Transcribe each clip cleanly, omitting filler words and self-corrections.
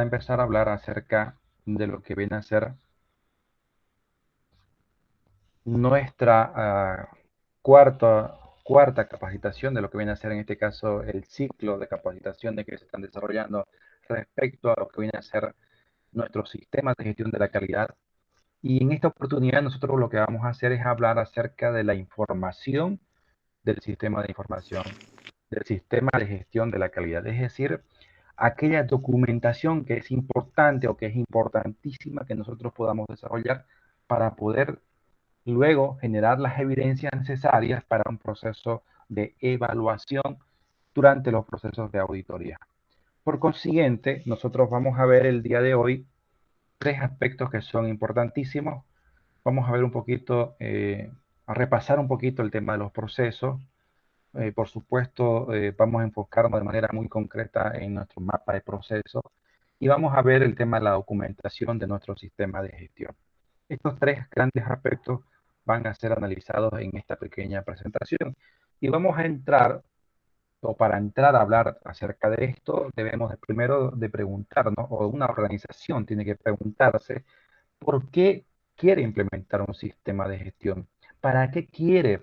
a empezar a hablar acerca de lo que viene a ser nuestra cuarta capacitación, de lo que viene a ser en este caso el ciclo de capacitaciones que se están desarrollando respecto a lo que viene a ser nuestro sistema de gestión de la calidad. Y en esta oportunidad nosotros lo que vamos a hacer es hablar acerca de la información del sistema de información, del sistema de gestión de la calidad, es decir, aquella documentación que es importante o que es importantísima que nosotros podamos desarrollar para poder luego generar las evidencias necesarias para un proceso de evaluación durante los procesos de auditoría. Por consiguiente, nosotros vamos a ver el día de hoy tres aspectos que son importantísimos. Vamos a ver un poquito, a repasar un poquito el tema de los procesos. Por supuesto, vamos a enfocarnos de manera muy concreta en nuestro mapa de procesos y vamos a ver el tema de la documentación de nuestro sistema de gestión. Estos tres grandes aspectos van a ser analizados en esta pequeña presentación y vamos a entrar, o para entrar a hablar acerca de esto, debemos primero de preguntarnos, o una organización tiene que preguntarse, ¿por qué quiere implementar un sistema de gestión? ¿Para qué quiere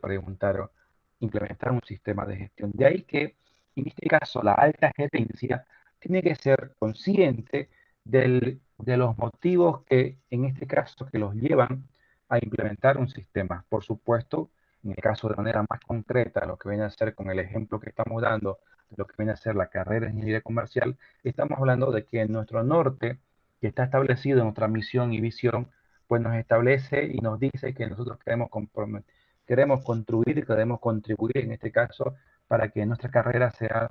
implementar un sistema de gestión? De ahí que, en este caso, la alta gerencia tiene que ser consciente de los motivos que, en este caso, que los llevan a implementar un sistema. Por supuesto, en el caso de manera más concreta, lo que viene a ser con el ejemplo que estamos dando, de lo que viene a ser la carrera de ingeniería comercial, estamos hablando de que nuestro norte, que está establecido en nuestra misión y visión, pues nos establece y nos dice que nosotros queremos construir y queremos contribuir en este caso para que nuestra carrera sea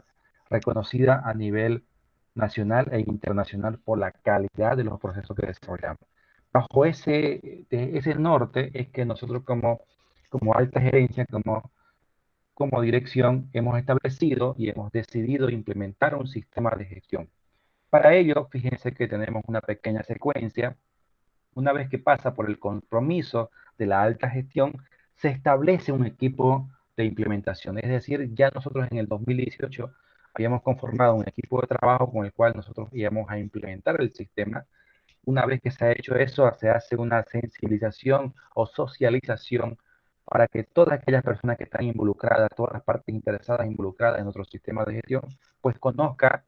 reconocida a nivel nacional e internacional por la calidad de los procesos que desarrollamos. Bajo ese norte es que nosotros como alta gerencia, como dirección, hemos establecido y hemos decidido implementar un sistema de gestión. Para ello, fíjense que tenemos una pequeña secuencia. Una vez que pasa por el compromiso de la alta gestión, se establece un equipo de implementación. Es decir, ya nosotros en el 2018 habíamos conformado un equipo de trabajo con el cual nosotros íbamos a implementar el sistema. Una vez que se ha hecho eso, se hace una sensibilización o socialización para que todas aquellas personas que están involucradas, todas las partes interesadas involucradas en nuestro sistema de gestión, pues conozca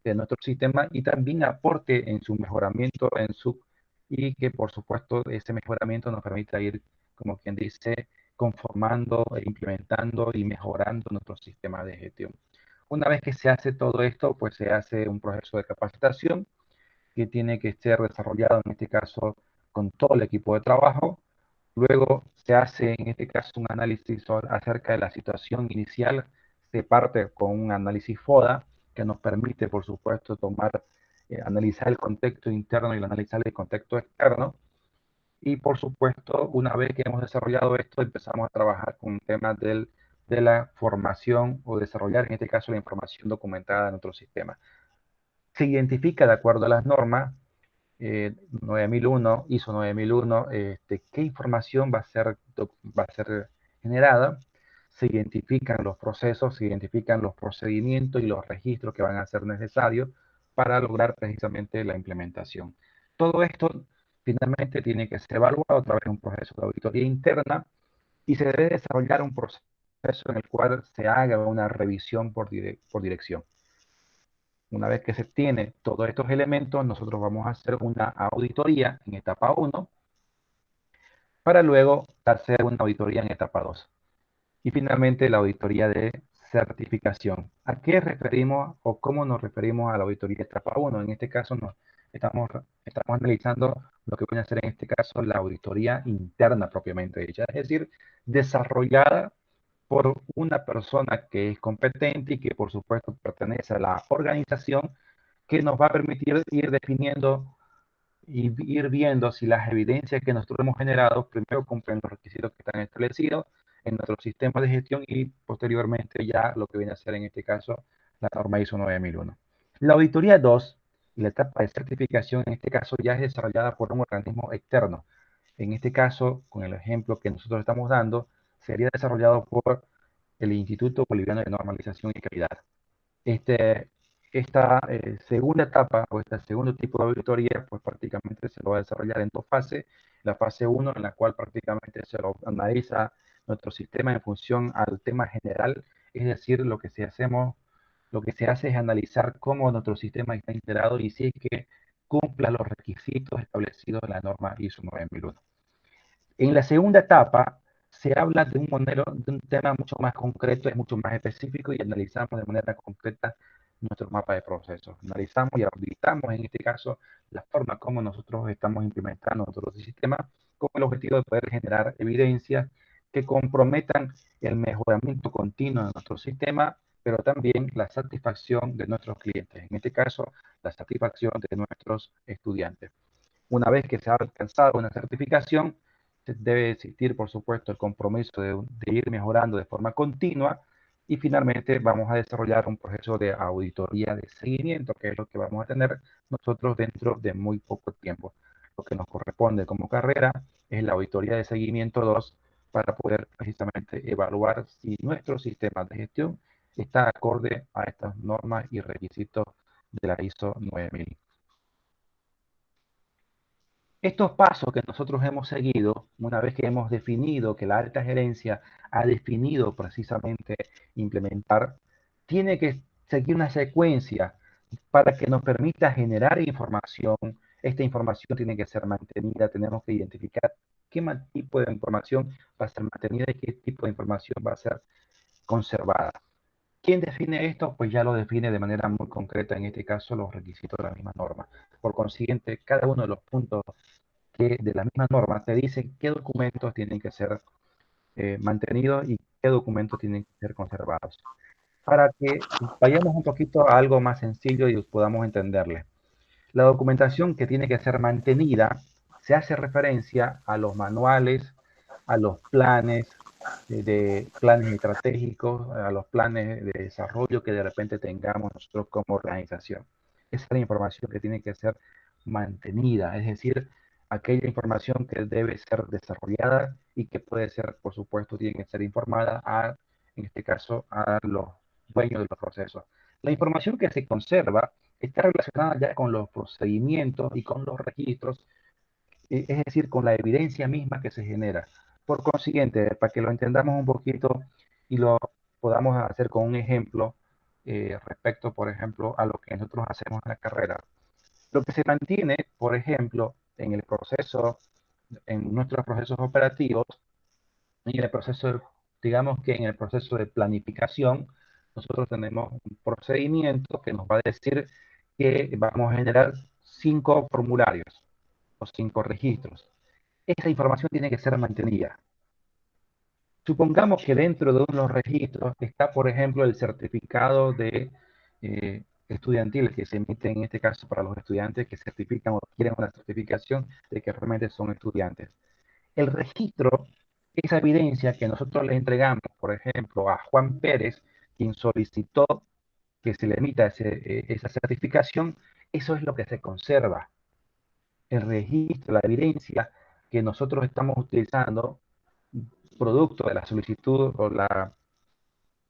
nuestro sistema y también aporte en su mejoramiento, y que por supuesto ese mejoramiento nos permita ir, como quien dice, conformando, e implementando y mejorando nuestro sistema de gestión. Una vez que se hace todo esto, pues se hace un proceso de capacitación que tiene que ser desarrollado en este caso con todo el equipo de trabajo. Luego se hace en este caso un análisis acerca de la situación inicial. Se parte con un análisis FODA que nos permite, por supuesto, analizar el contexto interno y analizar el contexto externo. Y por supuesto, una vez que hemos desarrollado esto, empezamos a trabajar con temas de la formación o desarrollar, en este caso, la información documentada de nuestro sistema. Se identifica de acuerdo a las normas 9001, ISO 9001, qué información va a ser generada. Se identifican los procesos, se identifican los procedimientos y los registros que van a ser necesarios para lograr precisamente la implementación. Todo esto finalmente tiene que ser evaluado a través de un proceso de auditoría interna y se debe desarrollar un proceso en el cual se haga una revisión por dirección. Una vez que se tiene todos estos elementos, nosotros vamos a hacer una auditoría en etapa 1 para luego hacer una auditoría en etapa 2. Y finalmente la auditoría de certificación. ¿A qué referimos o cómo nos referimos a la auditoría de etapa 1? En este caso estamos analizando lo que viene a ser en este caso la auditoría interna propiamente dicha, es decir, desarrollada por una persona que es competente y que por supuesto pertenece a la organización, que nos va a permitir ir definiendo y ir viendo si las evidencias que nosotros hemos generado primero cumplen los requisitos que están establecidos en nuestro sistema de gestión y posteriormente ya lo que viene a ser en este caso la norma ISO 9001. La auditoría 2 y la etapa de certificación en este caso ya es desarrollada por un organismo externo. En este caso, con el ejemplo que nosotros estamos dando, sería desarrollado por el Instituto Boliviano de Normalización y Calidad. Este, esta segunda etapa o este segundo tipo de auditoría, pues prácticamente se lo va a desarrollar en dos fases. La fase uno, en la cual prácticamente se lo analiza nuestro sistema en función al tema general, es decir, lo que se hace es analizar cómo nuestro sistema está integrado y si es que cumpla los requisitos establecidos en la norma ISO 9001. En la segunda etapa se habla de un modelo, de un tema mucho más concreto, es mucho más específico y analizamos de manera concreta nuestro mapa de procesos. Analizamos y auditamos, en este caso, la forma como nosotros estamos implementando nuestro sistema con el objetivo de poder generar evidencias que comprometan el mejoramiento continuo de nuestro sistema, pero también la satisfacción de nuestros clientes, en este caso, la satisfacción de nuestros estudiantes. Una vez que se ha alcanzado una certificación, debe existir, por supuesto, el compromiso de ir mejorando de forma continua y finalmente vamos a desarrollar un proceso de auditoría de seguimiento, que es lo que vamos a tener nosotros dentro de muy poco tiempo. Lo que nos corresponde como carrera es la auditoría de seguimiento 2 para poder precisamente evaluar si nuestro sistema de gestión está acorde a estas normas y requisitos de la ISO 9000. Estos pasos que nosotros hemos seguido, una vez que hemos definido, que la alta gerencia ha definido precisamente implementar, tiene que seguir una secuencia para que nos permita generar información. Esta información tiene que ser mantenida, tenemos que identificar qué tipo de información va a ser mantenida y qué tipo de información va a ser conservada. ¿Quién define esto? Pues ya lo define de manera muy concreta, en este caso, los requisitos de la misma norma. Por consiguiente, cada uno de los puntos que de la misma norma te dicen qué documentos tienen que ser mantenidos y qué documentos tienen que ser conservados. Para que vayamos un poquito a algo más sencillo y podamos entenderle. La documentación que tiene que ser mantenida se hace referencia a los manuales, a los planes de planes estratégicos, a los planes de desarrollo que de repente tengamos nosotros como organización. Esa es la información que tiene que ser mantenida, es decir, aquella información que debe ser desarrollada y que puede ser, por supuesto, tiene que ser informada a, en este caso, a los dueños de los procesos. La información que se conserva está relacionada ya con los procedimientos y con los registros, es decir, con la evidencia misma que se genera. Por consiguiente, para que lo entendamos un poquito y lo podamos hacer con un ejemplo respecto, por ejemplo, a lo que nosotros hacemos en la carrera. Lo que se mantiene, por ejemplo, en el proceso, en nuestros procesos operativos, en el proceso, digamos que en el proceso de planificación, nosotros tenemos un procedimiento que nos va a decir que vamos a generar 5 formularios o 5 registros. Esa información tiene que ser mantenida. Supongamos que dentro de los registros está, por ejemplo, el certificado de estudiantil que se emite en este caso para los estudiantes que certifican o quieren una certificación de que realmente son estudiantes. El registro, esa evidencia que nosotros le entregamos, por ejemplo, a Juan Pérez, quien solicitó que se le emita esa certificación, eso es lo que se conserva. El registro, la evidencia que nosotros estamos utilizando, producto de la solicitud o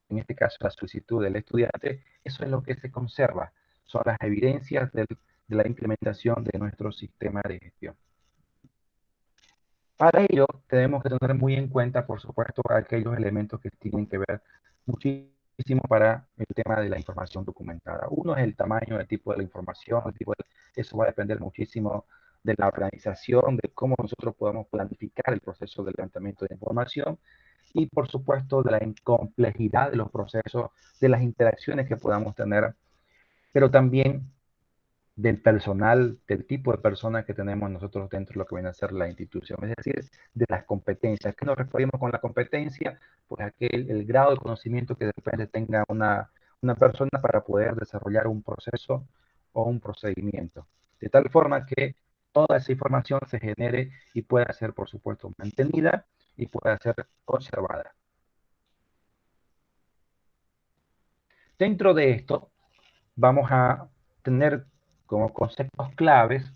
en este caso la solicitud del estudiante, eso es lo que se conserva. Son las evidencias de la implementación de nuestro sistema de gestión. Para ello, tenemos que tener muy en cuenta, por supuesto, aquellos elementos que tienen que ver muchísimo para el tema de la información documentada. Uno es el tamaño, el tipo de la información, eso va a depender muchísimo de la organización, de cómo nosotros podemos planificar el proceso de levantamiento de información y, por supuesto, de la complejidad de los procesos, de las interacciones que podamos tener, pero también del personal, del tipo de personas que tenemos nosotros dentro de lo que viene a ser la institución, es decir, de las competencias. ¿Qué nos referimos con la competencia? Pues el grado de conocimiento que de repente tenga una persona para poder desarrollar un proceso o un procedimiento. De tal forma que toda esa información se genere y pueda ser, por supuesto, mantenida y pueda ser conservada. Dentro de esto, vamos a tener como conceptos claves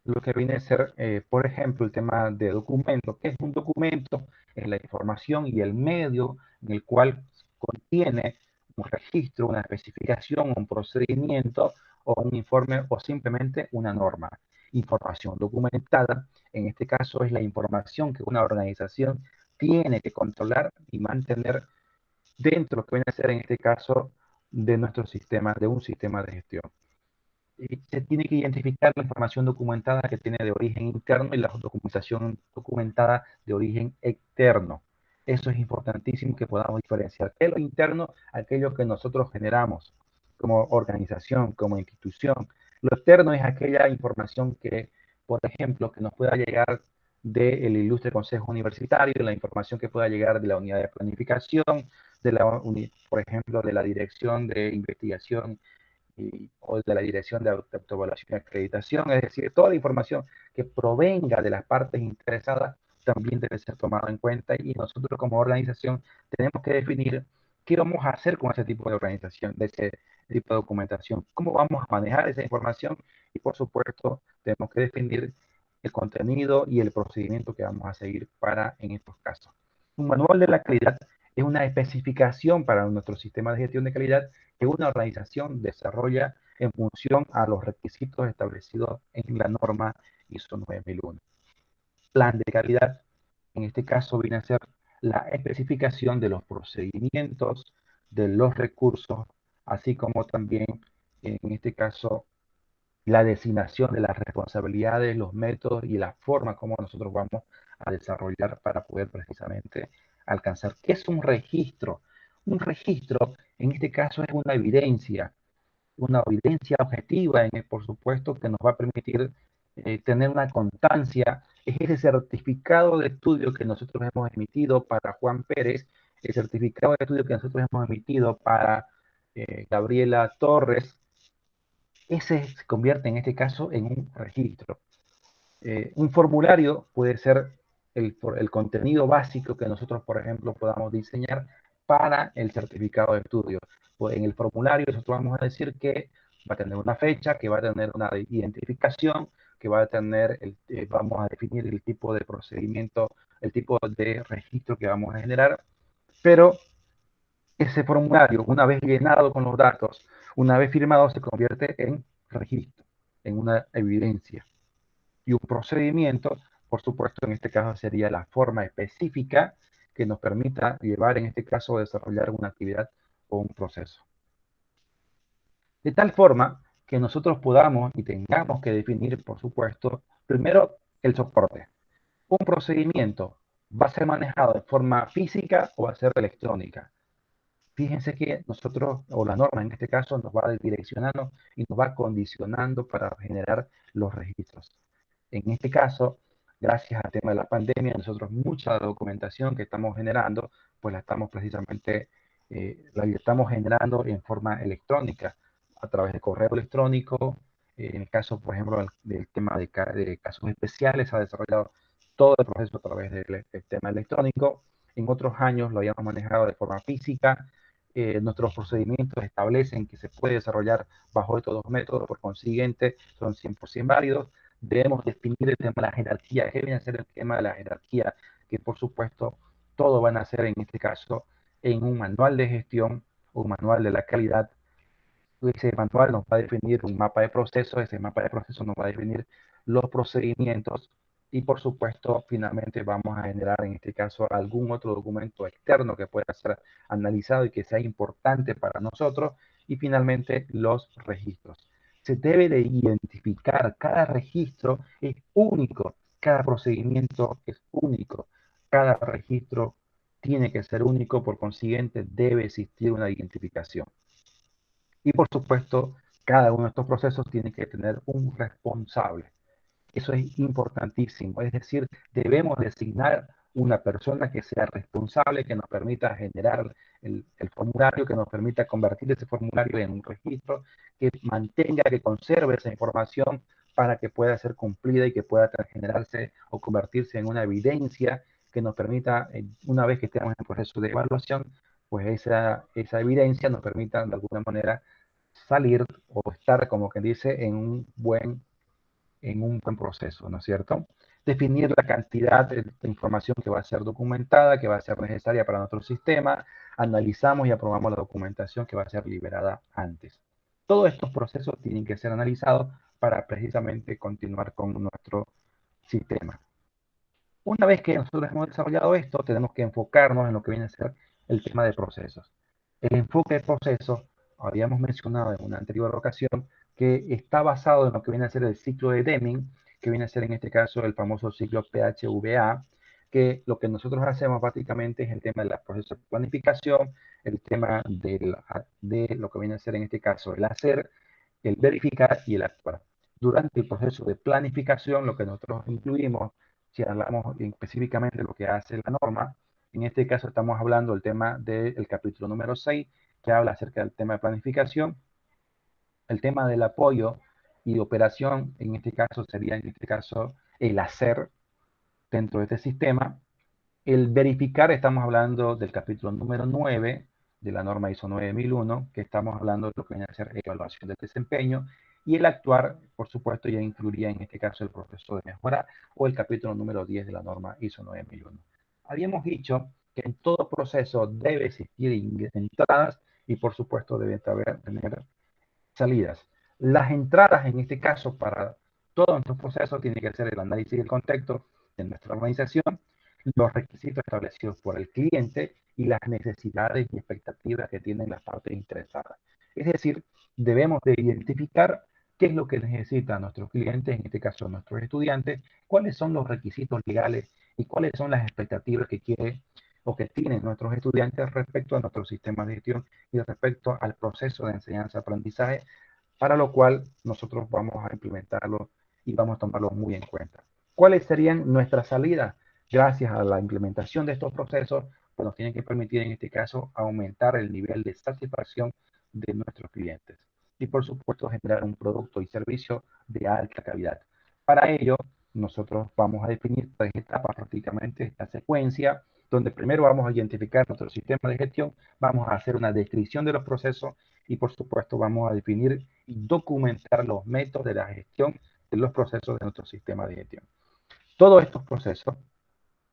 lo que viene a ser, por ejemplo, el tema de documento. ¿Qué es un documento? Es la información y el medio en el cual contiene un registro, una especificación, un procedimiento o un informe o simplemente una norma. Información documentada, en este caso, es la información que una organización tiene que controlar y mantener dentro de lo que viene a ser, en este caso, de nuestro sistema, de un sistema de gestión. Y se tiene que identificar la información documentada que tiene de origen interno y la documentación documentada de origen externo. Eso es importantísimo que podamos diferenciar. ¿Qué es lo interno? Aquello que nosotros generamos como organización, como institución. Lo externo es aquella información que, por ejemplo, que nos pueda llegar del ilustre Consejo Universitario, la información que pueda llegar de la unidad de planificación, por ejemplo, de la Dirección de Investigación o de la Dirección de Autoevaluación y Acreditación, es decir, toda la información que provenga de las partes interesadas también debe ser tomada en cuenta y nosotros como organización tenemos que definir qué vamos a hacer con ese tipo de organización, de ese tipo de documentación, cómo vamos a manejar esa información y por supuesto tenemos que definir el contenido y el procedimiento que vamos a seguir para en estos casos. Un manual de la calidad es una especificación para nuestro sistema de gestión de calidad que una organización desarrolla en función a los requisitos establecidos en la norma ISO 9001. Plan de calidad, en este caso viene a ser la especificación de los procedimientos, de los recursos, así como también, en este caso, la designación de las responsabilidades, los métodos y la forma como nosotros vamos a desarrollar para poder precisamente alcanzar. ¿Qué es un registro? Un registro, en este caso, es una evidencia objetiva, por supuesto, que nos va a permitir tener una constancia. Es ese certificado de estudio que nosotros hemos emitido para Juan Pérez, el certificado de estudio que nosotros hemos emitido para Gabriela Torres. Ese se convierte en este caso en un registro. Un formulario puede ser el contenido básico que nosotros, por ejemplo, podamos diseñar para el certificado de estudio. Pues en el formulario nosotros vamos a decir que va a tener una fecha, que va a tener una identificación, que va a tener, vamos a definir el tipo de procedimiento, el tipo de registro que vamos a generar, pero ese formulario, una vez llenado con los datos, una vez firmado, se convierte en registro, en una evidencia. Y un procedimiento, por supuesto, en este caso sería la forma específica que nos permita llevar, en este caso, desarrollar una actividad o un proceso. De tal forma que nosotros podamos y tengamos que definir, por supuesto, primero el soporte. Un procedimiento va a ser manejado de forma física o va a ser electrónica. Fíjense que nosotros, o la norma en este caso, nos va direccionando y nos va condicionando para generar los registros. En este caso, gracias al tema de la pandemia, nosotros mucha documentación que estamos generando, pues la estamos precisamente, la estamos generando en forma electrónica, a través de correo electrónico. En el caso, por ejemplo, del tema de casos especiales, se ha desarrollado todo el proceso a través del tema electrónico. En otros años lo habíamos manejado de forma física. Nuestros procedimientos establecen que se puede desarrollar bajo estos dos métodos, por consiguiente, son 100% válidos. Debemos definir el tema de la jerarquía. ¿Qué viene a ser el tema de la jerarquía? Que por supuesto, todo van a ser en este caso en un manual de gestión, un manual de la calidad. Ese manual nos va a definir un mapa de procesos, ese mapa de procesos nos va a definir los procedimientos y por supuesto finalmente vamos a generar en este caso algún otro documento externo que pueda ser analizado y que sea importante para nosotros y finalmente los registros. Se debe de identificar, cada registro es único, cada procedimiento es único, cada registro tiene que ser único, por consiguiente debe existir una identificación. Y por supuesto, cada uno de estos procesos tiene que tener un responsable. Eso es importantísimo. Es decir, debemos designar una persona que sea responsable, que nos permita generar el formulario, que nos permita convertir ese formulario en un registro, que mantenga, que conserve esa información para que pueda ser cumplida y que pueda generarse o convertirse en una evidencia que nos permita, una vez que estemos en el proceso de evaluación, pues esa evidencia nos permita de alguna manera salir o estar, como quien dice, en un buen proceso, ¿no es cierto? definir la cantidad de información que va a ser documentada, que va a ser necesaria para nuestro sistema, analizamos y aprobamos la documentación que va a ser liberada antes. Todos estos procesos tienen que ser analizados para precisamente continuar con nuestro sistema. Una vez que nosotros hemos desarrollado esto, tenemos que enfocarnos en lo que viene a ser el tema de procesos. El enfoque de procesos, habíamos mencionado en una anterior ocasión, que está basado en lo que viene a ser el ciclo de Deming, que viene a ser en este caso el famoso ciclo PHVA, que lo que nosotros hacemos básicamente es el tema del proceso de planificación, el tema de lo que viene a ser en este caso el hacer, el verificar y el actuar. Durante el proceso de planificación, lo que nosotros incluimos, si hablamos específicamente de lo que hace la norma, en este caso estamos hablando del tema del capítulo número 6, que habla acerca del tema de planificación, el tema del apoyo y operación, en este caso sería en este caso el hacer dentro de este sistema. El verificar, estamos hablando del capítulo número 9 de la norma ISO 9001, que estamos hablando de lo que viene a ser evaluación del desempeño, y el actuar, por supuesto, ya incluiría en este caso el proceso de mejora o el capítulo número 10 de la norma ISO 9001. Habíamos dicho que en todo proceso debe existir entradas y, por supuesto, debe tener salidas. Las entradas, en este caso, para todos nuestros procesos, tiene que ser el análisis del contexto de nuestra organización, los requisitos establecidos por el cliente y las necesidades y expectativas que tienen las partes interesadas. Es decir, debemos de identificar qué es lo que necesitan nuestros clientes, en este caso nuestros estudiantes, cuáles son los requisitos legales y cuáles son las expectativas que quiere o que tienen nuestros estudiantes respecto a nuestro sistema de gestión y respecto al proceso de enseñanza-aprendizaje, para lo cual nosotros vamos a implementarlo y vamos a tomarlo muy en cuenta. ¿Cuáles serían nuestras salidas? Gracias a la implementación de estos procesos, pues nos tienen que permitir en este caso aumentar el nivel de satisfacción de nuestros clientes y por supuesto generar un producto y servicio de alta calidad. Para ello, nosotros vamos a definir 3 etapas prácticamente, esta secuencia, donde primero vamos a identificar nuestro sistema de gestión, vamos a hacer una descripción de los procesos y por supuesto vamos a definir y documentar los métodos de la gestión de los procesos de nuestro sistema de gestión. Todos estos procesos,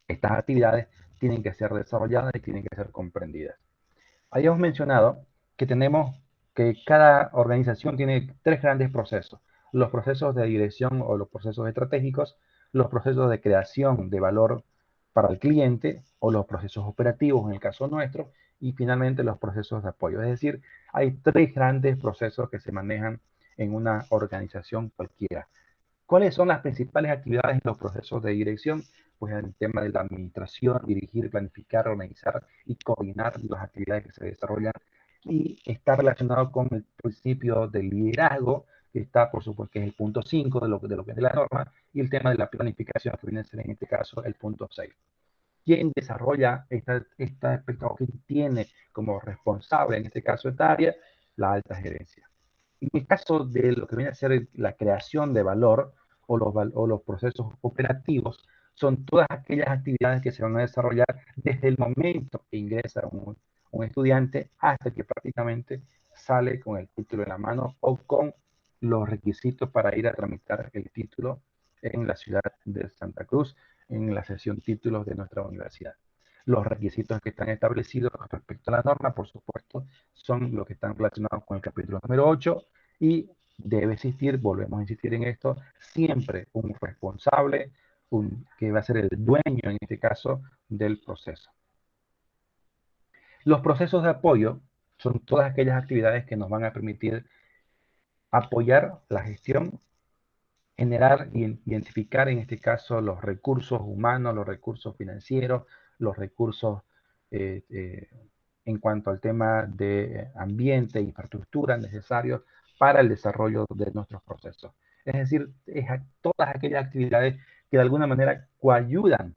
estas actividades, tienen que ser desarrolladas y tienen que ser comprendidas. Habíamos mencionado que tenemos que cada organización tiene 3 grandes procesos: los procesos de dirección o los procesos estratégicos, los procesos de creación de valor para el cliente o los procesos operativos en el caso nuestro, y finalmente los procesos de apoyo. Es decir, hay 3 grandes procesos que se manejan en una organización cualquiera. ¿Cuáles son las principales actividades en los procesos de dirección? Pues el tema de la administración, dirigir, planificar, organizar y coordinar las actividades que se desarrollan, y está relacionado con el principio del liderazgo, que está, por supuesto, que es el punto 5 de lo que es la norma, y el tema de la planificación, que viene a ser en este caso el punto 6. ¿Quién desarrolla esta aspecto, o quién tiene como responsable en este caso esta área? La alta gerencia. En el caso de lo que viene a ser la creación de valor o los procesos operativos, son todas aquellas actividades que se van a desarrollar desde el momento que ingresa un estudiante hasta que prácticamente sale con el título en la mano o con los requisitos para ir a tramitar el título en la ciudad de Santa Cruz, en la sesión títulos de nuestra universidad. Los requisitos que están establecidos respecto a la norma, por supuesto, son los que están relacionados con el capítulo número 8, y debe existir, volvemos a insistir en esto, siempre un responsable, que va a ser el dueño en este caso del proceso. Los procesos de apoyo son todas aquellas actividades que nos van a permitir apoyar la gestión, generar y identificar en este caso los recursos humanos, los recursos financieros, los recursos eh, eh, en cuanto al tema de ambiente e infraestructura necesarios para el desarrollo de nuestros procesos. Es decir, todas aquellas actividades que de alguna manera coayudan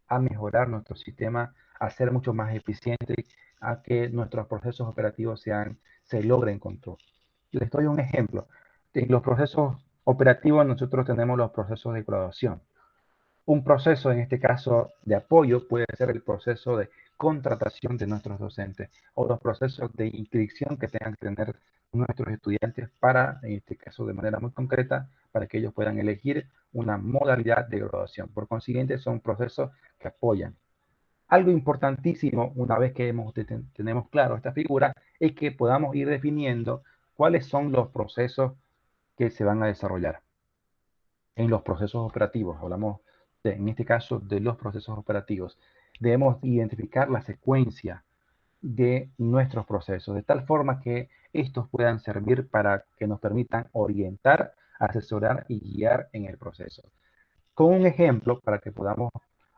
a mejorar nuestro sistema, a ser mucho más eficiente, a que nuestros procesos operativos se logren control. Les doy un ejemplo. En los procesos operativos nosotros tenemos los procesos de graduación. Un proceso, en este caso, de apoyo puede ser el proceso de contratación de nuestros docentes o los procesos de inscripción que tengan que tener nuestros estudiantes para, en este caso, de manera muy concreta, para que ellos puedan elegir una modalidad de graduación. Por consiguiente, son procesos que apoyan. Algo importantísimo, una vez que tenemos claro esta figura, es que podamos ir definiendo cuáles son los procesos que se van a desarrollar. En los procesos operativos, hablamos en este caso de los procesos operativos, debemos identificar la secuencia de nuestros procesos, de tal forma que estos puedan servir para que nos permitan orientar, asesorar y guiar en el proceso. Con un ejemplo, para que podamos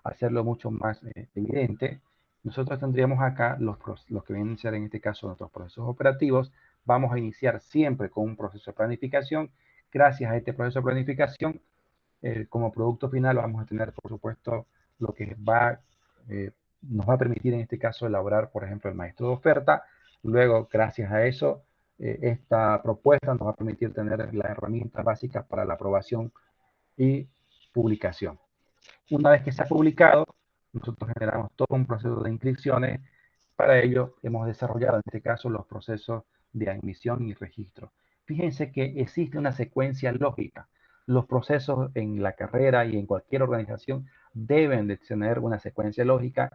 hacerlo mucho más evidente, nosotros tendríamos acá los que vienen a ser en este caso nuestros procesos operativos. Vamos a iniciar siempre con un proceso de planificación. Gracias a este proceso de planificación, como producto final vamos a tener, por supuesto, lo que nos va a permitir en este caso elaborar, por ejemplo, el maestro de oferta. Luego, gracias a eso, esta propuesta nos va a permitir tener las herramientas básicas para la aprobación y publicación. Una vez que se ha publicado, nosotros generamos todo un proceso de inscripciones. Para ello, hemos desarrollado en este caso los procesos de admisión y registro. Fíjense que existe una secuencia lógica. Los procesos en la carrera y en cualquier organización deben de tener una secuencia lógica.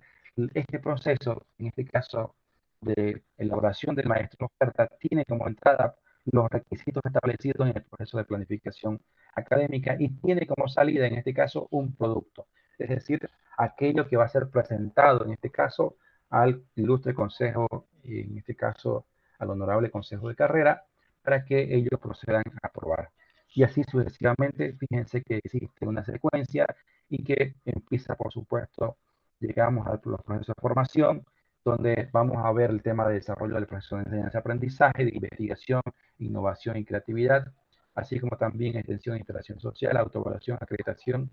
Este proceso, en este caso de elaboración del maestro de oferta, tiene como entrada los requisitos establecidos en el proceso de planificación académica y tiene como salida, en este caso, un producto. Es decir, aquello que va a ser presentado, en este caso, al ilustre consejo, en este caso, al honorable consejo de carrera, para que ellos procedan a aprobar. Y así sucesivamente, fíjense que existe una secuencia y que empieza, por supuesto, llegamos a los procesos de formación, donde vamos a ver el tema de desarrollo del proceso de enseñanza-aprendizaje, de investigación, innovación y creatividad, así como también extensión e interacción social, autoevaluación, acreditación,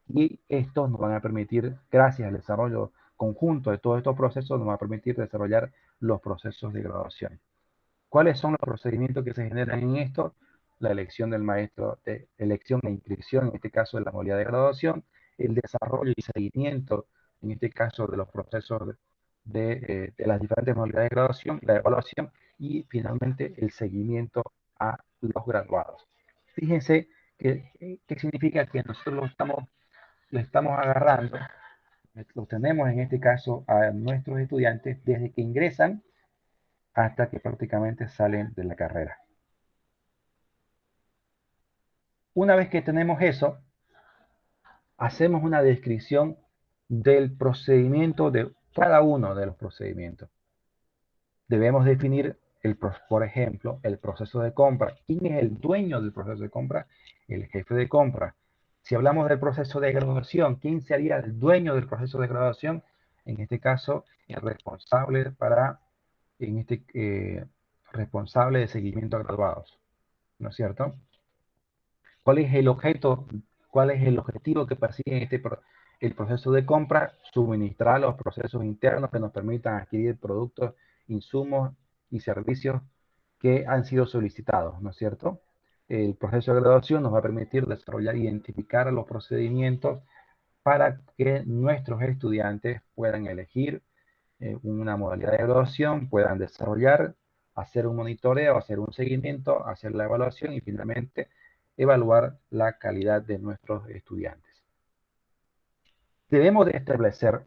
y estos nos van a permitir, gracias al desarrollo conjunto de todos estos procesos, nos va a permitir desarrollar los procesos de graduación. ¿Cuáles son los procedimientos que se generan en esto? La elección del maestro, de elección e inscripción, en este caso de la modalidad de graduación, el desarrollo y seguimiento, en este caso de los procesos de las diferentes modalidades de graduación, la evaluación y finalmente el seguimiento a los graduados. Fíjense qué significa que nosotros lo estamos agarrando, lo tenemos en este caso a nuestros estudiantes desde que ingresan hasta que prácticamente salen de la carrera. Una vez que tenemos eso, hacemos una descripción del procedimiento, de cada uno de los procedimientos. Debemos definir, por ejemplo, el proceso de compra. ¿Quién es el dueño del proceso de compra? El jefe de compra. Si hablamos del proceso de graduación, ¿quién sería el dueño del proceso de graduación? En este caso, el responsable responsable de seguimiento a graduados, ¿no es cierto? ¿Cuál es el objeto? ¿Cuál es el objetivo que persigue el proceso de compra? Suministrar los procesos internos que nos permitan adquirir productos, insumos y servicios que han sido solicitados, ¿no es cierto? El proceso de graduación nos va a permitir desarrollar e identificar los procedimientos para que nuestros estudiantes puedan elegir una modalidad de graduación, puedan desarrollar, hacer un monitoreo, hacer un seguimiento, hacer la evaluación y finalmente evaluar la calidad de nuestros estudiantes. Debemos de establecer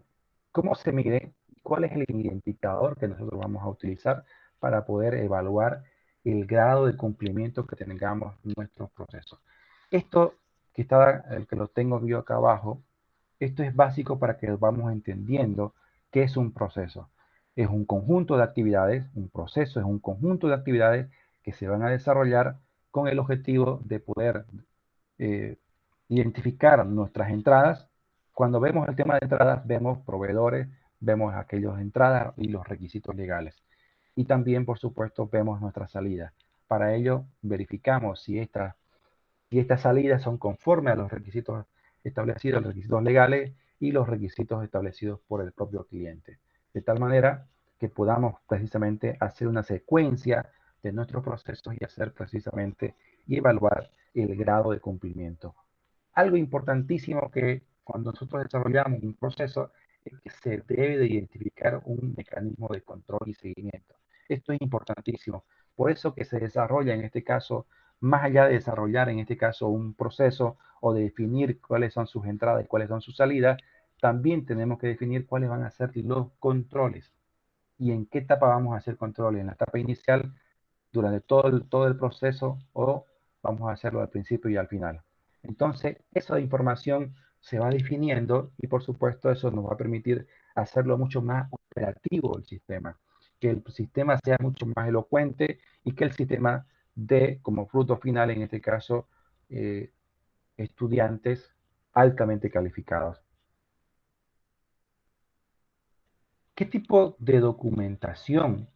cómo se mide, cuál es el identificador que nosotros vamos a utilizar para poder evaluar el grado de cumplimiento que tengamos en nuestros procesos. Esto el que lo tengo yo acá abajo, esto es básico para que vamos entendiendo qué es un proceso. Es un conjunto de actividades, un proceso es un conjunto de actividades que se van a desarrollar con el objetivo de poder eh, identificar nuestras entradas. Cuando vemos el tema de entradas, vemos proveedores, vemos aquellas entradas y los requisitos legales. Y también, por supuesto, vemos nuestras salidas. Para ello, verificamos si estas salidas son conformes a los requisitos establecidos, los requisitos legales y los requisitos establecidos por el propio cliente. De tal manera que podamos precisamente hacer una secuencia de nuestros procesos y hacer precisamente y evaluar el grado de cumplimiento. Algo importantísimo que cuando nosotros desarrollamos un proceso es que se debe de identificar un mecanismo de control y seguimiento. Esto es importantísimo. Por eso que se desarrolla en este caso más allá de desarrollar en este caso un proceso o de definir cuáles son sus entradas y cuáles son sus salidas, también tenemos que definir cuáles van a ser los controles y en qué etapa vamos a hacer controles, en la etapa inicial, durante todo el proceso o vamos a hacerlo al principio y al final. Entonces, esa información se va definiendo y por supuesto eso nos va a permitir hacerlo mucho más operativo el sistema, que el sistema sea mucho más elocuente y que el sistema dé como fruto final, en este caso, eh, estudiantes altamente calificados. ¿Qué tipo de documentación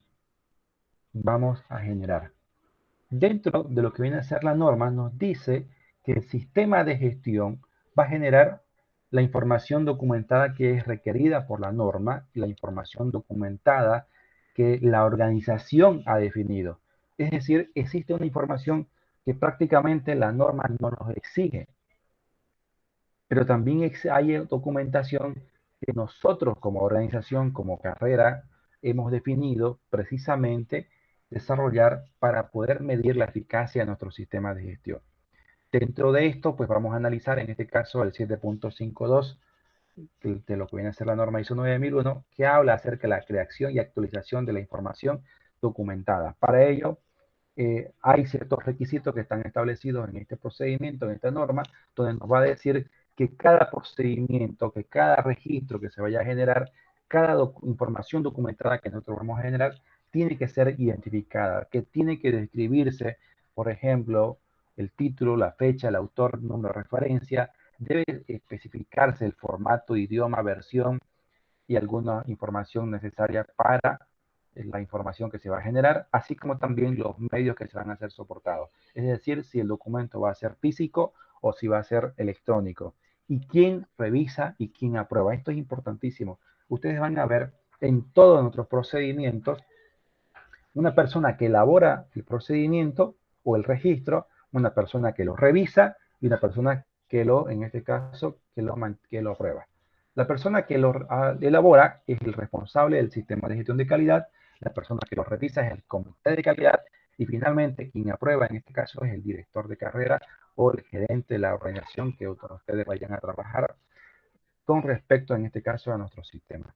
vamos a generar? Dentro de lo que viene a ser la norma, nos dice que el sistema de gestión va a generar la información documentada que es requerida por la norma, la información documentada que la organización ha definido. Es decir, existe una información que prácticamente la norma no nos exige, pero también hay documentación que nosotros como organización, como carrera, hemos definido precisamente desarrollar para poder medir la eficacia de nuestro sistema de gestión. Dentro de esto, pues vamos a analizar en este caso el 7.52 de lo que viene a ser la norma ISO 9001, que habla acerca de la creación y actualización de la información documentada. Para ello, hay ciertos requisitos que están establecidos en este procedimiento, en esta norma, donde nos va a decir que cada procedimiento, que cada registro que se vaya a generar, cada información documentada que nosotros vamos a generar, tiene que ser identificada, que tiene que describirse, por ejemplo, el título, la fecha, el autor, número de referencia, debe especificarse el formato, idioma, versión y alguna información necesaria para la información que se va a generar, así como también los medios que se van a ser soportados. Es decir, si el documento va a ser físico o si va a ser electrónico. Y quién revisa y quién aprueba. Esto es importantísimo. Ustedes van a ver en todos nuestros procedimientos una persona que elabora el procedimiento o el registro, una persona que lo revisa y una persona que lo, en este caso, que lo aprueba. La persona que lo elabora es el responsable del sistema de gestión de calidad, la persona que lo revisa es el comité de calidad y finalmente quien aprueba en este caso es el director de carrera o el gerente de la organización que ustedes vayan a trabajar con respecto en este caso a nuestro sistema.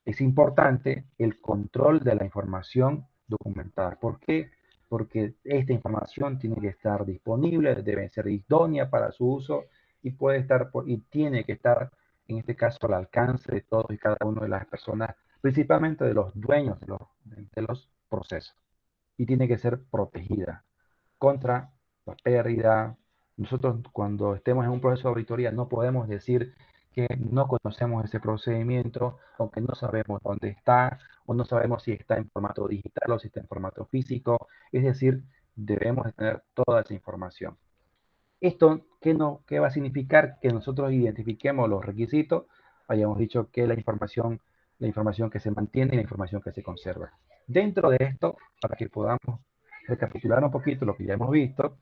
Es importante el control de la información documentada. ¿Por qué? Porque esta información tiene que estar disponible, debe ser idónea para su uso y puede estar y tiene que estar en este caso al alcance de todos y cada una de las personas, principalmente de los dueños de los procesos. Y tiene que ser protegida contra la pérdida. Nosotros cuando estemos en un proceso de auditoría no podemos decir que no conocemos ese procedimiento o que no sabemos dónde está o no sabemos si está en formato digital o si está en formato físico. Es decir, debemos de tener toda esa información. ¿Esto qué, no, qué va a significar? Que nosotros identifiquemos los requisitos, hayamos dicho que la información que se mantiene y la información que se conserva. Dentro de esto, para que podamos recapitular un poquito lo que ya hemos visto,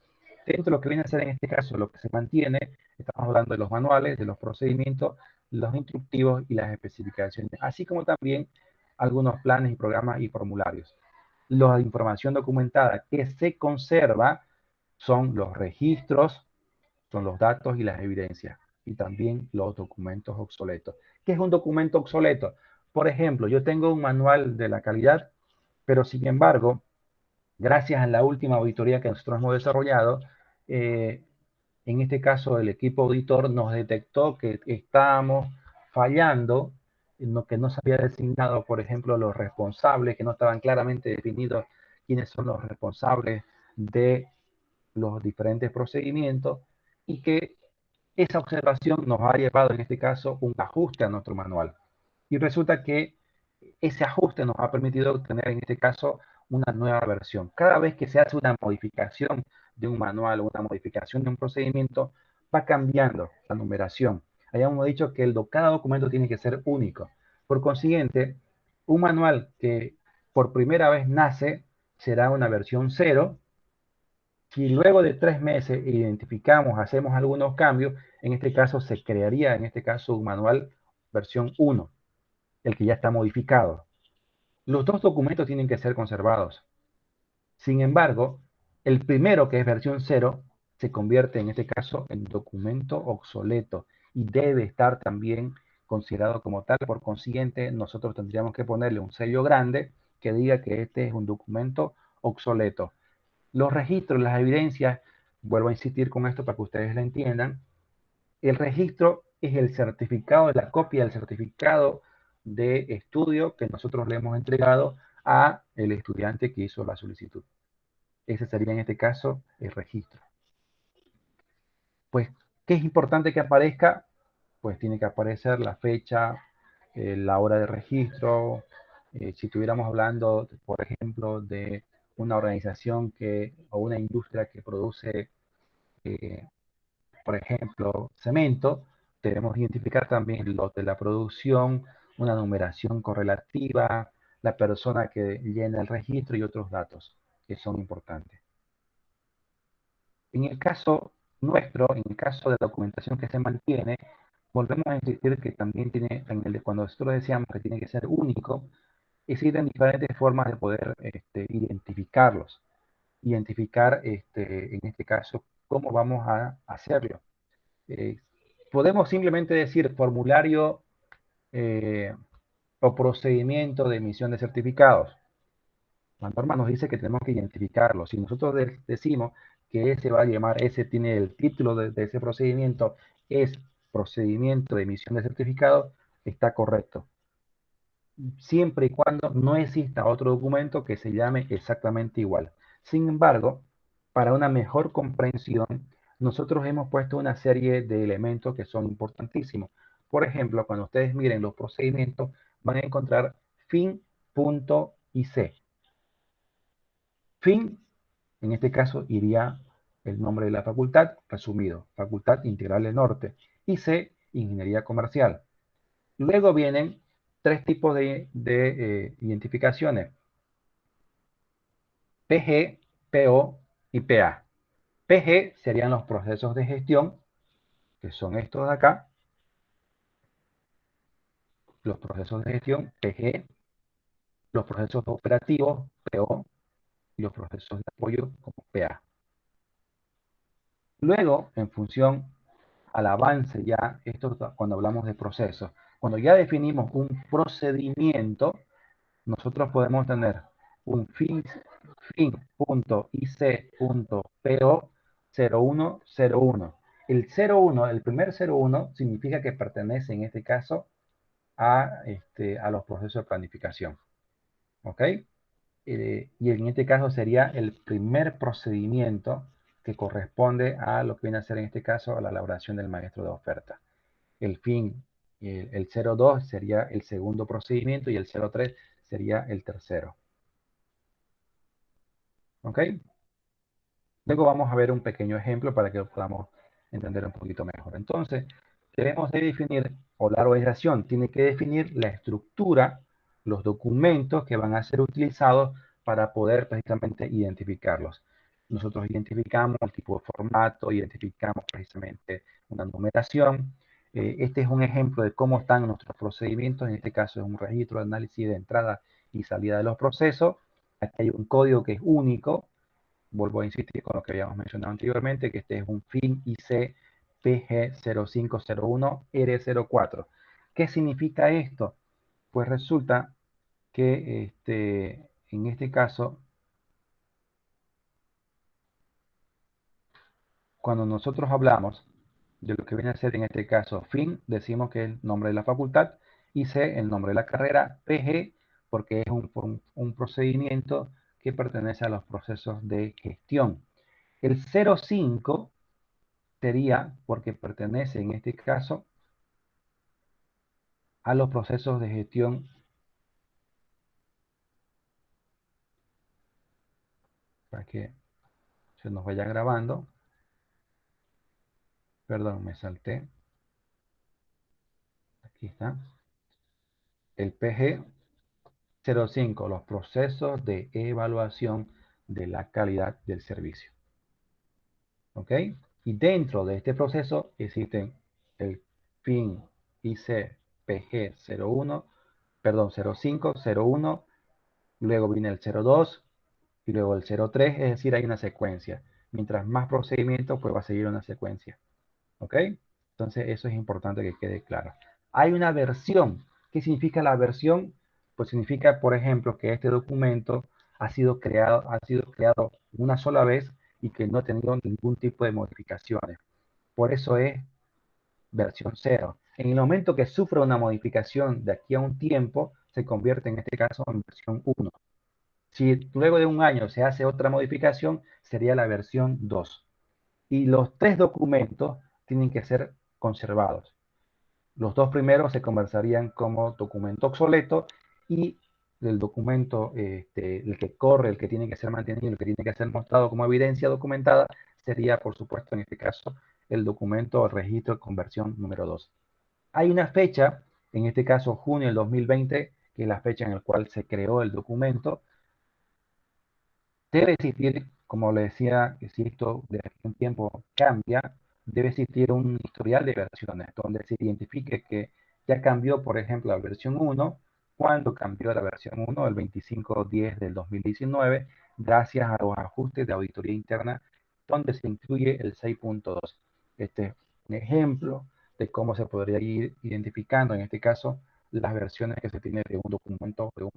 dentro de lo que viene a ser en este caso lo que se mantiene, estamos hablando de los manuales, de los procedimientos, los instructivos y las especificaciones, así como también algunos planes y programas y formularios. La información documentada que se conserva son los registros, son los datos y las evidencias, y también los documentos obsoletos. ¿Qué es un documento obsoleto? Por ejemplo, yo tengo un manual de la calidad, pero sin embargo, gracias a la última auditoría que nosotros hemos desarrollado, eh, en este caso el equipo auditor nos detectó que estábamos fallando, en lo que no se había designado, por ejemplo, los responsables, que no estaban claramente definidos quiénes son los responsables de los diferentes procedimientos y que esa observación nos ha llevado en este caso un ajuste a nuestro manual. Y resulta que ese ajuste nos ha permitido obtener en este caso una nueva versión. Cada vez que se hace una modificación de un manual o una modificación de un procedimiento, va cambiando la numeración. Hayamos dicho que cada documento tiene que ser único. Por consiguiente, un manual que por primera vez nace será una versión cero. Si luego de 3 meses identificamos, hacemos algunos cambios, en este caso se crearía, en este caso, un manual versión 1, el que ya está modificado. Los dos documentos tienen que ser conservados. Sin embargo, El primero, que es versión cero, se convierte en este caso en documento obsoleto y debe estar también considerado como tal. Por consiguiente, nosotros tendríamos que ponerle un sello grande que diga que este es un documento obsoleto. Los registros, las evidencias, vuelvo a insistir con esto para que ustedes lo entiendan. El registro es el certificado, la copia del certificado de estudio que nosotros le hemos entregado a el estudiante que hizo la solicitud. Ese sería en este caso el registro. Pues, ¿qué es importante que aparezca? Pues tiene que aparecer la fecha, la hora de registro. Si estuviéramos hablando, por ejemplo, de una organización o una industria que produce, eh, por ejemplo, cemento, debemos identificar también los de la producción, una numeración correlativa, la persona que llena el registro y otros datos que son importantes. En el caso nuestro, en el caso de la documentación que se mantiene, volvemos a insistir que también tiene, cuando nosotros decíamos que tiene que ser único, existen diferentes formas de poder identificarlos. Identificar, en este caso, cómo vamos a hacerlo. Eh, Podemos simplemente decir formulario eh, o procedimiento de emisión de certificados. La norma nos dice que tenemos que identificarlo. Si nosotros decimos que ese va a llamar, ese tiene el título de ese procedimiento, es procedimiento de emisión de certificado, está correcto. Siempre y cuando no exista otro documento que se llame exactamente igual. Sin embargo, para una mejor comprensión, nosotros hemos puesto una serie de elementos que son importantísimos. Por ejemplo, cuando ustedes miren los procedimientos, van a encontrar fin.ic. Fin, en este caso, iría el nombre de la facultad, resumido, Facultad Integral del Norte, y C, Ingeniería Comercial. Luego vienen tres tipos de identificaciones, PG, PO y PA. PG serían los procesos de gestión, que son estos de acá, los procesos de gestión, PG, los procesos operativos, PO, y los procesos de apoyo como PA. Luego, en función al avance ya, esto cuando hablamos de procesos, cuando ya definimos un procedimiento, nosotros podemos tener un fin.ic.po 0101. El 01, el primer 01 significa que pertenece en este caso a los procesos de planificación. ¿Ok? Y en este caso sería el primer procedimiento que corresponde a lo que viene a ser en este caso a la elaboración del maestro de oferta. El fin, el 02 sería el segundo procedimiento y el 03 sería el tercero. ¿Ok? Luego vamos a ver un pequeño ejemplo para que lo podamos entender un poquito mejor. Entonces, debemos de definir, o la organización tiene que definir la estructura, los documentos que van a ser utilizados para poder precisamente identificarlos. Nosotros identificamos el tipo de formato, identificamos precisamente una numeración. Este es un ejemplo de cómo están nuestros procedimientos. En este caso es un registro de análisis de entrada y salida de los procesos. Aquí hay un código que es único. Vuelvo a insistir con lo que habíamos mencionado anteriormente, que este es un fin IC PG0501R04. ¿Qué significa esto? Pues resulta que en este caso, cuando nosotros hablamos de lo que viene a ser en este caso fin, decimos que es el nombre de la facultad, IC el nombre de la carrera, PG porque es un procedimiento que pertenece a los procesos de gestión. El 05 sería porque pertenece en este caso a los procesos de gestión, para que se nos vaya grabando. Perdón, me salté. Aquí está. El PG05, los procesos de evaluación de la calidad del servicio. ¿Ok? Y dentro de este proceso existen el fin IC PG01, perdón, 05, 01, luego viene el 02, y luego el 03, es decir, hay una secuencia. Mientras más procedimientos, pues va a seguir una secuencia. ¿Ok? Entonces eso es importante que quede claro. Hay una versión. ¿Qué significa la versión? Pues significa, por ejemplo, que este documento ha sido creado una sola vez y que no ha tenido ningún tipo de modificaciones. Por eso es versión cero. En el momento que sufre una modificación de aquí a un tiempo, se convierte en este caso en versión 1. Si luego de un año se hace otra modificación, sería la versión 2. Y los tres documentos tienen que ser conservados. Los dos primeros se conversarían como documento obsoleto y el documento, el que corre, el que tiene que ser mantenido, el que tiene que ser mostrado como evidencia documentada, sería, por supuesto, en este caso, el documento o registro de conversión número 2. Hay una fecha, en este caso junio del 2020, que es la fecha en la cual se creó el documento. Debe existir, como le decía, que si esto de aquí a un tiempo cambia, debe existir un historial de versiones donde se identifique que ya cambió, por ejemplo, la versión 1, cuando cambió la versión 1, el 25/10 del 2019, gracias a los ajustes de auditoría interna, donde se incluye el 6.2. Este es un ejemplo de cómo se podría ir identificando, en este caso, las versiones que se tiene de un documento o de un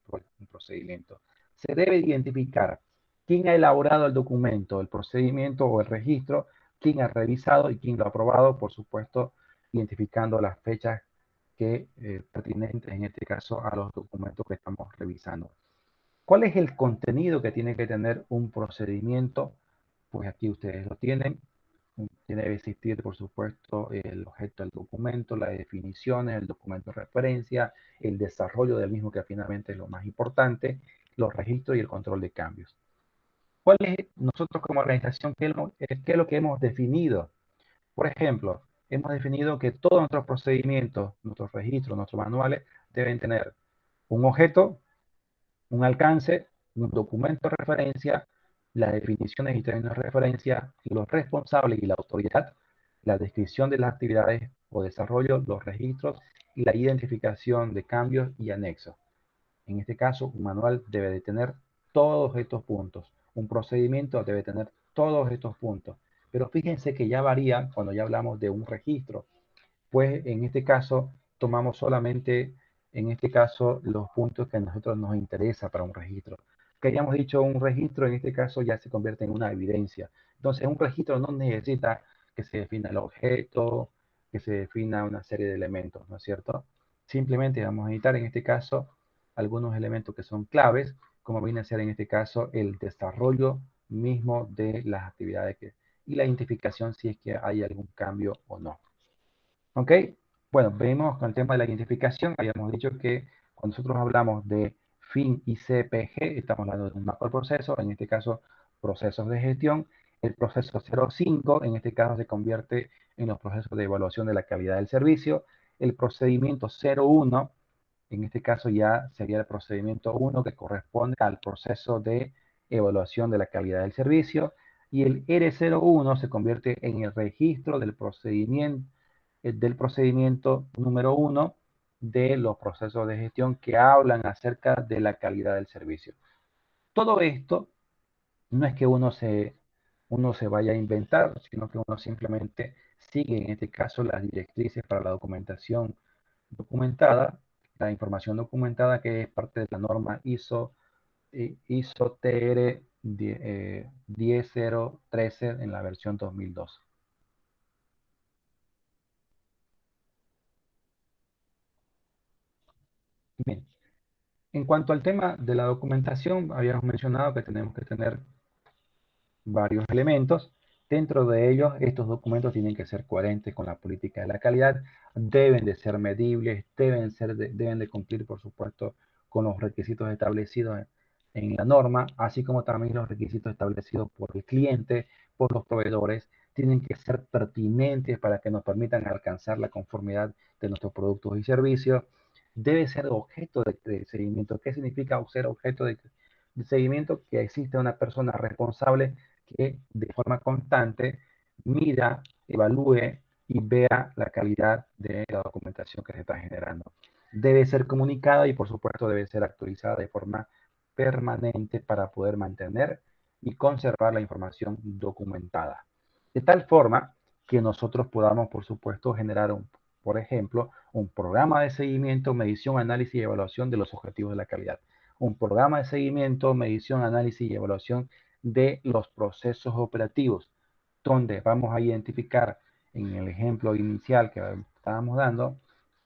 procedimiento. Se debe identificar quién ha elaborado el documento, el procedimiento o el registro, quién ha revisado y quién lo ha aprobado, por supuesto, identificando las fechas que pertinentes en este caso a los documentos que estamos revisando. ¿Cuál es el contenido que tiene que tener un procedimiento? Pues aquí ustedes lo tienen. Tiene que existir, por supuesto, el objeto del documento, las definiciones, el documento de referencia, el desarrollo del mismo, que finalmente es lo más importante, los registros y el control de cambios. ¿Cuál es nosotros como organización, qué es lo que hemos definido? Por ejemplo, hemos definido que todos nuestros procedimientos, nuestros registros, nuestros manuales deben tener un objeto, un alcance, un documento de referencia, las definiciones y términos de referencia, los responsables y la autoridad, la descripción de las actividades o desarrollo, los registros y la identificación de cambios y anexos. En este caso, un manual debe de tener todos estos puntos. Un procedimiento debe tener todos estos puntos. Pero fíjense que ya varía cuando ya hablamos de un registro. Pues en este caso, tomamos solamente, en este caso, los puntos que a nosotros nos interesa para un registro. Que hayamos dicho, un registro en este caso ya se convierte en una evidencia. Entonces, un registro no necesita que se defina el objeto, que se defina una serie de elementos, ¿no es cierto? Simplemente vamos a necesitar en este caso algunos elementos que son claves, como viene a ser en este caso el desarrollo mismo de las actividades y la identificación si es que hay algún cambio o no. ¿Ok? Bueno, venimos con el tema de la identificación. Habíamos dicho que cuando nosotros hablamos de fin y CPG, estamos hablando de un macroproceso, en este caso procesos de gestión. El proceso 05, en este caso, se convierte en los procesos de evaluación de la calidad del servicio. El procedimiento 01, en este caso ya sería el procedimiento 1 que corresponde al proceso de evaluación de la calidad del servicio. Y el R01 se convierte en el registro del procedimiento número 1 de los procesos de gestión que hablan acerca de la calidad del servicio. Todo esto no es que uno se vaya a inventar, sino que uno simplemente sigue, en este caso, las directrices para la documentación documentada, la información documentada, que es parte de la norma ISO TR 10013 en la versión 2002. Bien, en cuanto al tema de la documentación, habíamos mencionado que tenemos que tener varios elementos. Dentro de ellos, estos documentos tienen que ser coherentes con la política de la calidad, deben de ser medibles, deben de cumplir, por supuesto, con los requisitos establecidos en la norma, así como también los requisitos establecidos por el cliente, por los proveedores, tienen que ser pertinentes para que nos permitan alcanzar la conformidad de nuestros productos y servicios. Debe ser objeto de seguimiento. ¿Qué significa ser objeto de seguimiento? Que existe una persona responsable que de forma constante mida, evalúe y vea la calidad de la documentación que se está generando. Debe ser comunicada y por supuesto debe ser actualizada de forma permanente para poder mantener y conservar la información documentada. De tal forma que nosotros podamos, por supuesto, generar, por ejemplo, un programa de seguimiento, medición, análisis y evaluación de los objetivos de la calidad. Un programa de seguimiento, medición, análisis y evaluación de los procesos operativos, donde vamos a identificar en el ejemplo inicial que estábamos dando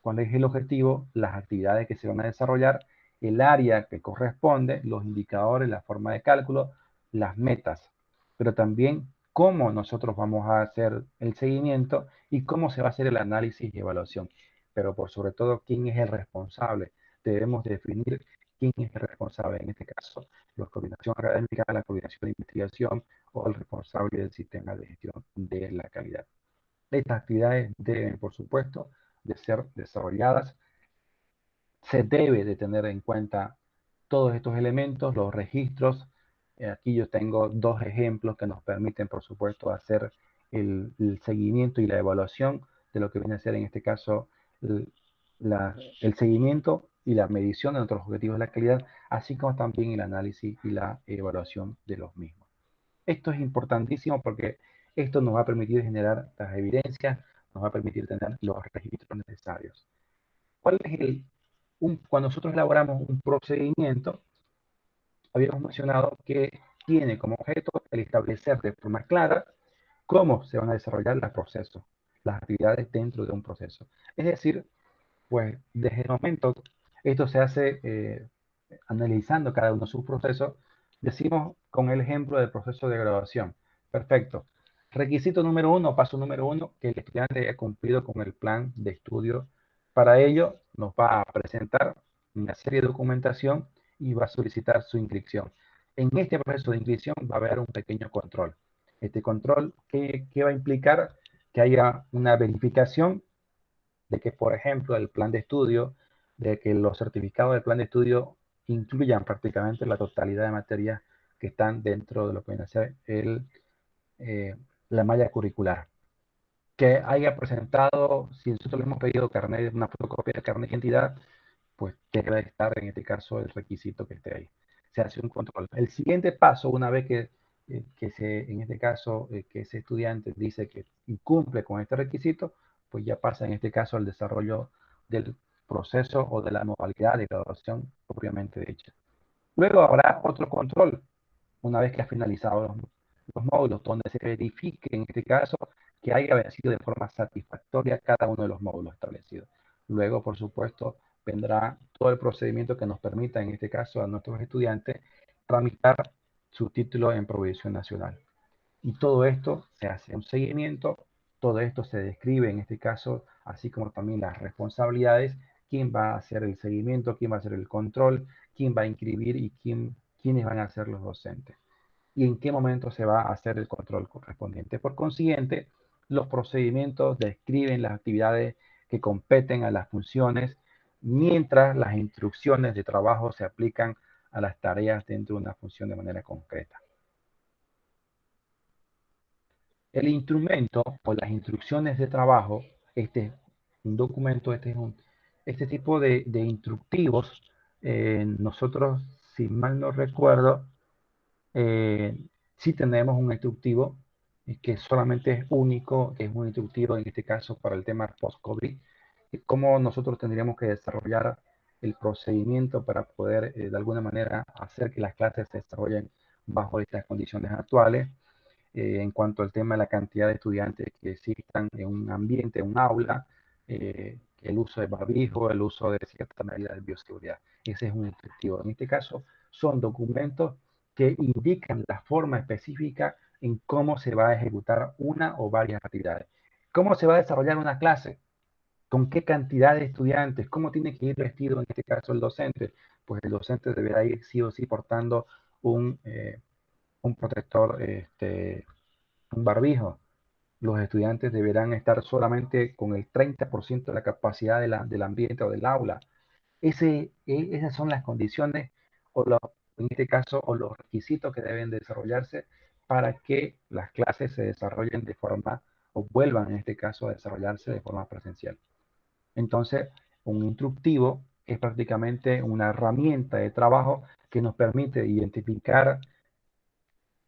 cuál es el objetivo, las actividades que se van a desarrollar, el área que corresponde, los indicadores, la forma de cálculo, las metas, pero también cómo nosotros vamos a hacer el seguimiento y cómo se va a hacer el análisis y evaluación. Pero por sobre todo, quién es el responsable. Debemos definir quién es el responsable. En este caso, la coordinación académica, la coordinación de investigación o el responsable del sistema de gestión de la calidad. Estas actividades deben, por supuesto, de ser desarrolladas. Se debe de tener en cuenta todos estos elementos, los registros. Aquí yo tengo dos ejemplos que nos permiten, por supuesto, hacer el seguimiento y la evaluación de lo que viene a ser, en este caso, el, el seguimiento y la medición de nuestros objetivos de la calidad, así como también el análisis y la evaluación de los mismos. Esto es importantísimo porque esto nos va a permitir generar las evidencias, nos va a permitir tener los registros necesarios. ¿Cuál es cuando nosotros elaboramos un procedimiento, habíamos mencionado que tiene como objeto el establecer de forma clara cómo se van a desarrollar los procesos, las actividades dentro de un proceso. Es decir, pues desde el momento, esto se hace analizando cada uno de sus procesos, decimos con el ejemplo del proceso de graduación. Perfecto. Requisito número uno, paso número uno, que el estudiante haya cumplido con el plan de estudio. Para ello, nos va a presentar una serie de documentación y va a solicitar su inscripción. En este proceso de inscripción va a haber un pequeño control. Este control, ¿qué va a implicar? Que haya una verificación de que, por ejemplo, el plan de estudio, de que los certificados del plan de estudio incluyan prácticamente la totalidad de materias que están dentro de lo que viene a ser la malla curricular. Que haya presentado, si nosotros le hemos pedido carnet, una fotocopia de carnet de identidad, pues debe estar en este caso el requisito que esté ahí. Se hace un control. El siguiente paso, una vez en este caso, que ese estudiante dice que cumple con este requisito, pues ya pasa en este caso al desarrollo del proceso o de la modalidad de graduación propiamente dicha. Luego habrá otro control, una vez que ha finalizado los módulos, donde se verifique en este caso que haya vencido de forma satisfactoria cada uno de los módulos establecidos. Luego, por supuesto, vendrá todo el procedimiento que nos permita, en este caso, a nuestros estudiantes tramitar su título en Provisión Nacional. Y todo esto se hace un seguimiento, todo esto se describe en este caso, así como también las responsabilidades, quién va a hacer el seguimiento, quién va a hacer el control, quién va a inscribir y quiénes van a ser los docentes y en qué momento se va a hacer el control correspondiente. Por consiguiente, los procedimientos describen las actividades que competen a las funciones, mientras las instrucciones de trabajo se aplican a las tareas dentro de una función de manera concreta. El instrumento o las instrucciones de trabajo, este es un documento, este tipo de instructivos, nosotros, si mal no recuerdo, eh, sí tenemos un instructivo que solamente es único, que es un instructivo en este caso para el tema post-COVID, cómo nosotros tendríamos que desarrollar el procedimiento para poder de alguna manera hacer que las clases se desarrollen bajo estas condiciones actuales. En cuanto al tema de la cantidad de estudiantes que existan en un ambiente, en un aula, el uso de barbijo, el uso de ciertas medidas de bioseguridad. Ese es un instructivo. En este caso, son documentos que indican la forma específica en cómo se va a ejecutar una o varias actividades. ¿Cómo se va a desarrollar una clase? ¿Con qué cantidad de estudiantes? ¿Cómo tiene que ir vestido en este caso el docente? Pues el docente deberá ir sí o sí portando un protector, un barbijo. Los estudiantes deberán estar solamente con el 30% de la capacidad del ambiente o del aula. Esas son las condiciones, o en este caso, o los requisitos que deben desarrollarse para que las clases se desarrollen de forma, o vuelvan en este caso a desarrollarse de forma presencial. Entonces, un instructivo es prácticamente una herramienta de trabajo que nos permite identificar,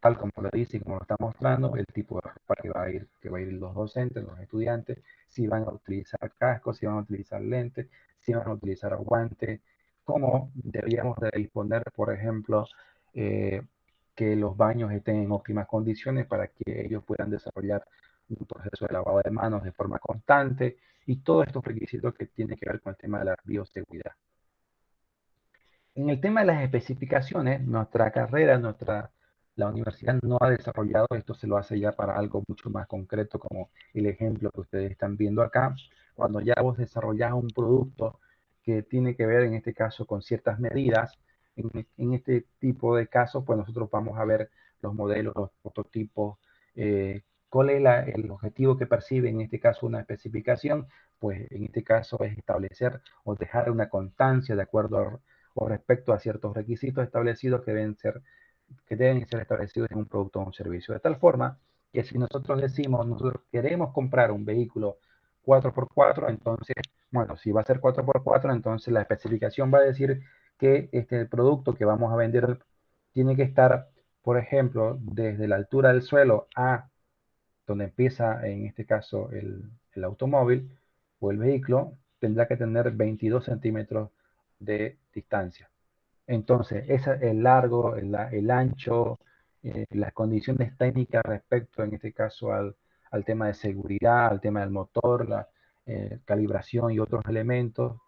tal como lo dice y como lo está mostrando, el tipo de ropa que va a ir los docentes, los estudiantes, si van a utilizar cascos, si van a utilizar lentes, si van a utilizar guantes, cómo deberíamos de disponer, por ejemplo, eh, que los baños estén en óptimas condiciones para que ellos puedan desarrollar un proceso de lavado de manos de forma constante y todos estos requisitos que tienen que ver con el tema de la bioseguridad. En el tema de las especificaciones, nuestra carrera, la universidad no ha desarrollado, esto se lo hace ya para algo mucho más concreto, como el ejemplo que ustedes están viendo acá. Cuando ya vos desarrollás un producto que tiene que ver, en este caso, con ciertas medidas, en este tipo de casos, pues nosotros vamos a ver los modelos, los prototipos, cuál es el objetivo que percibe, en este caso, una especificación, pues en este caso es establecer o dejar una constancia de acuerdo a o respecto a ciertos requisitos establecidos que deben ser establecidos en un producto o un servicio. De tal forma que si nosotros decimos, nosotros queremos comprar un vehículo 4x4, entonces, bueno, si va a ser 4x4, entonces la especificación va a decir que este producto que vamos a vender tiene que estar, por ejemplo, desde la altura del suelo a donde empieza, en este caso, el automóvil o el vehículo, tendrá que tener 22 centímetros de distancia. Entonces, el largo, el ancho, las condiciones técnicas respecto, en este caso, al tema de seguridad, al tema del motor, la calibración y otros elementos,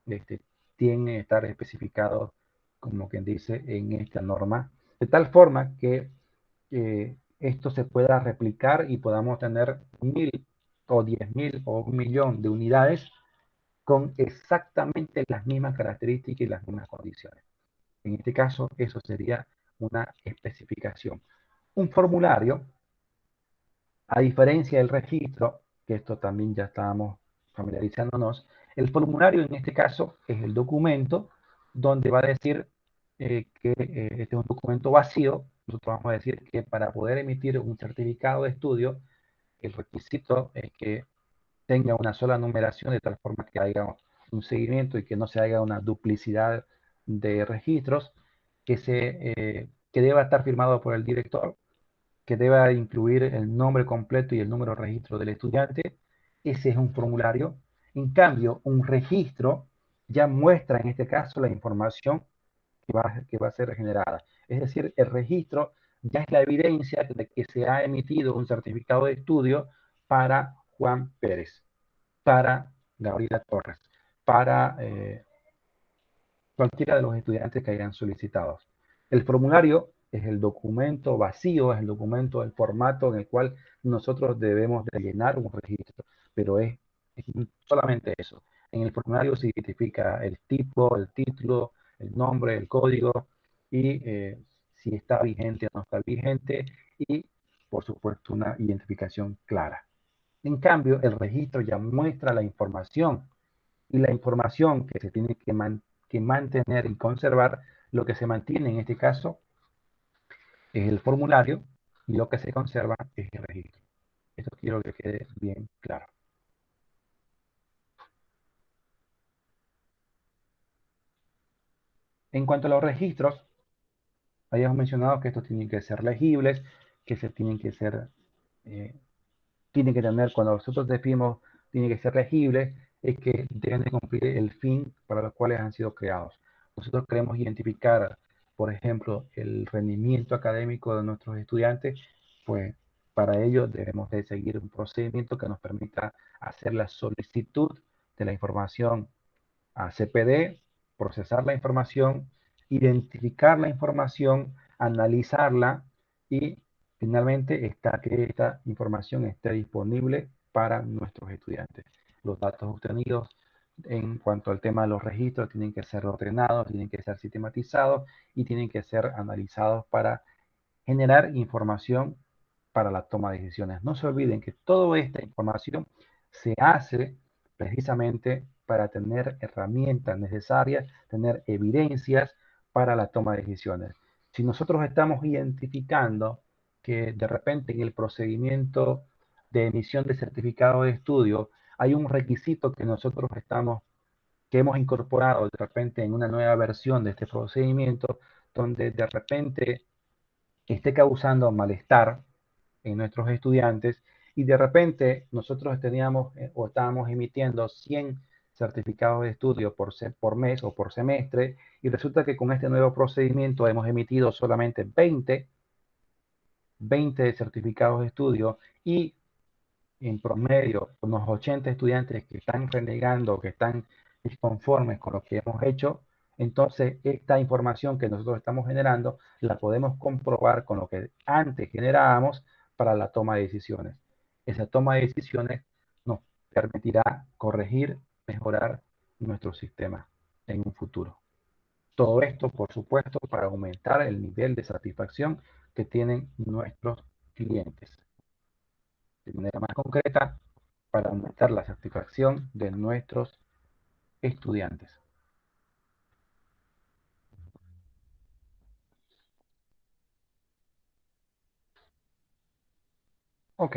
este, tienen que estar especificados, como quien dice, en esta norma, de tal forma que esto se pueda replicar y podamos tener 1000 o 10.000 o 1.000.000 de unidades con exactamente las mismas características y las mismas condiciones. En este caso, eso sería una especificación. Un formulario, a diferencia del registro, que esto también ya estábamos familiarizándonos, el formulario en este caso es el documento donde va a decir que este es un documento vacío. Nosotros vamos a decir que para poder emitir un certificado de estudio, el requisito es que tenga una sola numeración de tal forma que haya un seguimiento y que no se haga una duplicidad de registros, que deba estar firmado por el director, que deba incluir el nombre completo y el número de registro del estudiante. Ese es un formulario. En cambio, un registro ya muestra en este caso la información que va a ser generada. Es decir, el registro ya es la evidencia de que se ha emitido un certificado de estudio para Juan Pérez, para Gabriela Torres, para cualquiera de los estudiantes que hayan solicitado. El formulario es el documento vacío, es el documento, el formato en el cual nosotros debemos de llenar un registro, pero es solamente eso. En el formulario se identifica el tipo, el título, el nombre, el código y si está vigente o no está vigente y, por supuesto, una identificación clara. En cambio, el registro ya muestra la información y la información que se tiene que mantener y conservar, lo que se mantiene en este caso es el formulario y lo que se conserva es el registro. Esto quiero que quede bien claro. En cuanto a los registros, habíamos mencionado que estos tienen que ser legibles, que se tienen que ser, eh, tienen que tener, cuando nosotros decimos tienen que ser legibles, es que deben de cumplir el fin para los cuales han sido creados. Nosotros queremos identificar, por ejemplo, el rendimiento académico de nuestros estudiantes, pues para ello debemos de seguir un procedimiento que nos permita hacer la solicitud de la información a CPD, procesar la información, identificar la información, analizarla y finalmente que esta información esté disponible para nuestros estudiantes. Los datos obtenidos en cuanto al tema de los registros tienen que ser ordenados, tienen que ser sistematizados y tienen que ser analizados para generar información para la toma de decisiones. No se olviden que toda esta información se hace precisamente para tener herramientas necesarias, tener evidencias para la toma de decisiones. Si nosotros estamos identificando que de repente en el procedimiento de emisión de certificado de estudio hay un requisito que nosotros estamos que hemos incorporado de repente en una nueva versión de este procedimiento, donde de repente esté causando malestar en nuestros estudiantes y de repente nosotros teníamos o estábamos emitiendo 100 certificados de estudio por mes o por semestre y resulta que con este nuevo procedimiento hemos emitido solamente 20 certificados de estudio y en promedio unos 80 estudiantes que están renegando, que están disconformes con lo que hemos hecho, entonces esta información que nosotros estamos generando la podemos comprobar con lo que antes generábamos para la toma de decisiones. Esa toma de decisiones nos permitirá corregir, mejorar nuestro sistema en un futuro. Todo esto, por supuesto, para aumentar el nivel de satisfacción que tienen nuestros clientes. De manera más concreta, para aumentar la satisfacción de nuestros estudiantes. Ok,